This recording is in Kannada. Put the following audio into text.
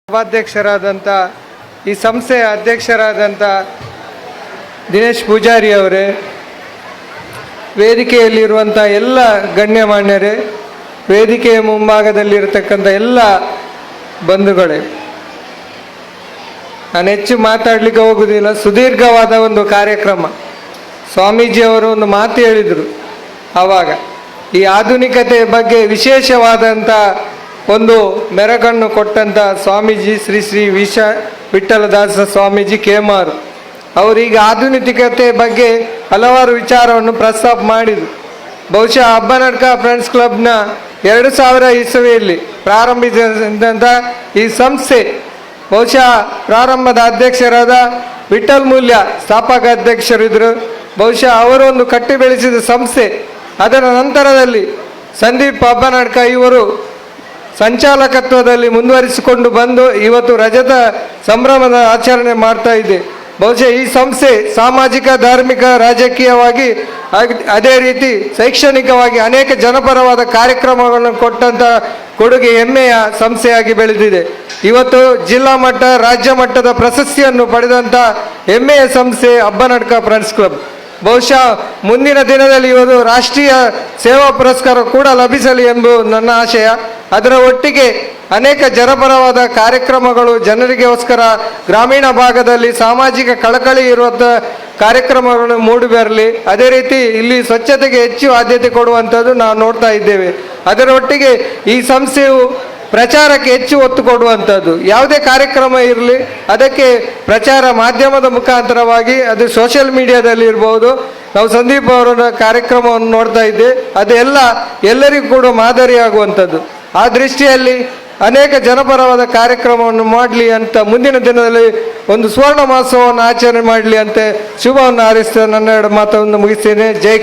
ಸಭಾಧ್ಯಕ್ಷರಾದಂಥ ಈ ಸಂಸ್ಥೆಯ ಅಧ್ಯಕ್ಷರಾದಂಥ ದಿನೇಶ್ ಪೂಜಾರಿ ಅವರೇ, ವೇದಿಕೆಯಲ್ಲಿರುವಂಥ ಎಲ್ಲ ಗಣ್ಯಮಾನ್ಯರೇ, ವೇದಿಕೆಯ ಮುಂಭಾಗದಲ್ಲಿರತಕ್ಕಂಥ ಎಲ್ಲ ಬಂಧುಗಳೇ, ನಾನು ಹೆಚ್ಚು ಮಾತಾಡಲಿಕ್ಕೆ ಹೋಗುವುದಿಲ್ಲ. ಸುದೀರ್ಘವಾದ ಒಂದು ಕಾರ್ಯಕ್ರಮ. ಸ್ವಾಮೀಜಿಯವರು ಒಂದು ಮಾತು ಹೇಳಿದರು ಆವಾಗ, ಈ ಆಧುನಿಕತೆ ಬಗ್ಗೆ ವಿಶೇಷವಾದಂಥ ಒಂದು ಮೆರಗನ್ನು ಕೊಟ್ಟಂಥ ಸ್ವಾಮೀಜಿ ಶ್ರೀ ಶ್ರೀ ವಿಠಲದಾಸ ಸ್ವಾಮೀಜಿ ಕೇಮಾರು ಅವರೀಗ ಆಧುನಿಕತೆ ಬಗ್ಗೆ ಹಲವಾರು ವಿಚಾರವನ್ನು ಪ್ರಸ್ತಾಪ ಮಾಡಿದರು. ಬಹುಶಃ ಅಬ್ಬನಡ್ಕ ಫ್ರೆಂಡ್ಸ್ ಕ್ಲಬ್ನ 2000 ಇಸವಿಯಲ್ಲಿ ಪ್ರಾರಂಭಿಸಿದಂಥ ಈ ಸಂಸ್ಥೆ ಬಹುಶಃ ಪ್ರಾರಂಭದ ಅಧ್ಯಕ್ಷರಾದ ವಿಠಲ್ ಮೂಲ್ಯ ಸ್ಥಾಪಕ ಅಧ್ಯಕ್ಷರಿದ್ದರು. ಬಹುಶಃ ಅವರು ಒಂದು ಕಟ್ಟಿ ಬೆಳೆಸಿದ ಸಂಸ್ಥೆ. ಅದರ ನಂತರದಲ್ಲಿ ಸಂದೀಪ್ ಅಬ್ಬನಡ್ಕ ಇವರು ಸಂಚಾಲಕತ್ವದಲ್ಲಿ ಮುಂದುವರಿಸಿಕೊಂಡು ಬಂದು ಇವತ್ತು ರಜತ ಸಂಭ್ರಮದ ಆಚರಣೆ ಮಾಡ್ತಾ ಇದೆ. ಬಹುಶಃ ಈ ಸಂಸ್ಥೆ ಸಾಮಾಜಿಕ, ಧಾರ್ಮಿಕ, ರಾಜಕೀಯವಾಗಿ ಅದೇ ರೀತಿ ಶೈಕ್ಷಣಿಕವಾಗಿ ಅನೇಕ ಜನಪರವಾದ ಕಾರ್ಯಕ್ರಮಗಳನ್ನು ಕೊಟ್ಟಂಥ ಕೊಡುಗೆ ಹೆಮ್ಮೆಯ ಸಂಸ್ಥೆಯಾಗಿ ಬೆಳೆದಿದೆ. ಇವತ್ತು ಜಿಲ್ಲಾ ಮಟ್ಟ, ರಾಜ್ಯ ಮಟ್ಟದ ಪ್ರಶಸ್ತಿಯನ್ನು ಪಡೆದಂಥ ಹೆಮ್ಮೆಯ ಸಂಸ್ಥೆ ಅಬ್ಬನಡ್ಕ ಫ್ರೆಂಡ್ಸ್ ಕ್ಲಬ್. ಬಹುಶಃ ಮುಂದಿನ ದಿನದಲ್ಲಿ ಇವರು ರಾಷ್ಟ್ರೀಯ ಸೇವಾ ಪುರಸ್ಕಾರ ಕೂಡ ಲಭಿಸಲಿ ಎಂಬುದು ನನ್ನ ಆಶಯ. ಅದರ ಒಟ್ಟಿಗೆ ಅನೇಕ ಜನಪರವಾದ ಕಾರ್ಯಕ್ರಮಗಳು ಜನರಿಗೋಸ್ಕರ ಗ್ರಾಮೀಣ ಭಾಗದಲ್ಲಿ ಸಾಮಾಜಿಕ ಕಳಕಳಿ ಇರುವಂಥ ಕಾರ್ಯಕ್ರಮಗಳು ಮೂಡಿಬರಲಿ. ಅದೇ ರೀತಿ ಇಲ್ಲಿ ಸ್ವಚ್ಛತೆಗೆ ಹೆಚ್ಚು ಆದ್ಯತೆ ಕೊಡುವಂಥದ್ದು ನಾವು ನೋಡ್ತಾ ಇದ್ದೇವೆ. ಅದರ ಒಟ್ಟಿಗೆ ಈ ಸಂಸ್ಥೆಯು ಪ್ರಚಾರಕ್ಕೆ ಹೆಚ್ಚು ಒತ್ತು ಕೊಡುವಂಥದ್ದು. ಯಾವುದೇ ಕಾರ್ಯಕ್ರಮ ಇರಲಿ ಅದಕ್ಕೆ ಪ್ರಚಾರ ಮಾಧ್ಯಮದ ಮುಖಾಂತರವಾಗಿ, ಅದು ಸೋಷಿಯಲ್ ಮೀಡಿಯಾದಲ್ಲಿ ಇರ್ಬೋದು. ನಾವು ಸಂದೀಪ್ ಅವರ ಕಾರ್ಯಕ್ರಮವನ್ನು ನೋಡ್ತಾ ಇದ್ದೆ, ಅದೆಲ್ಲ ಎಲ್ಲರಿಗೂ ಕೂಡ ಮಾದರಿಯಾಗುವಂಥದ್ದು. ಆ ದೃಷ್ಟಿಯಲ್ಲಿ ಅನೇಕ ಜನಪರವಾದ ಕಾರ್ಯಕ್ರಮವನ್ನು ಮಾಡಲಿ ಅಂತ ಮುಂದಿನ ದಿನದಲ್ಲಿ ಒಂದು ಸುವರ್ಣ ಮಹೋತ್ಸವವನ್ನು ಆಚರಣೆ ಮಾಡಲಿ ಅಂತ ಶುಭವನ್ನು ಹಾರೈಸ್ತಾ ನನ್ನ ಎರಡು ಮಾತನ್ನು ಮುಗಿಸ್ತೇನೆ. ಜೈ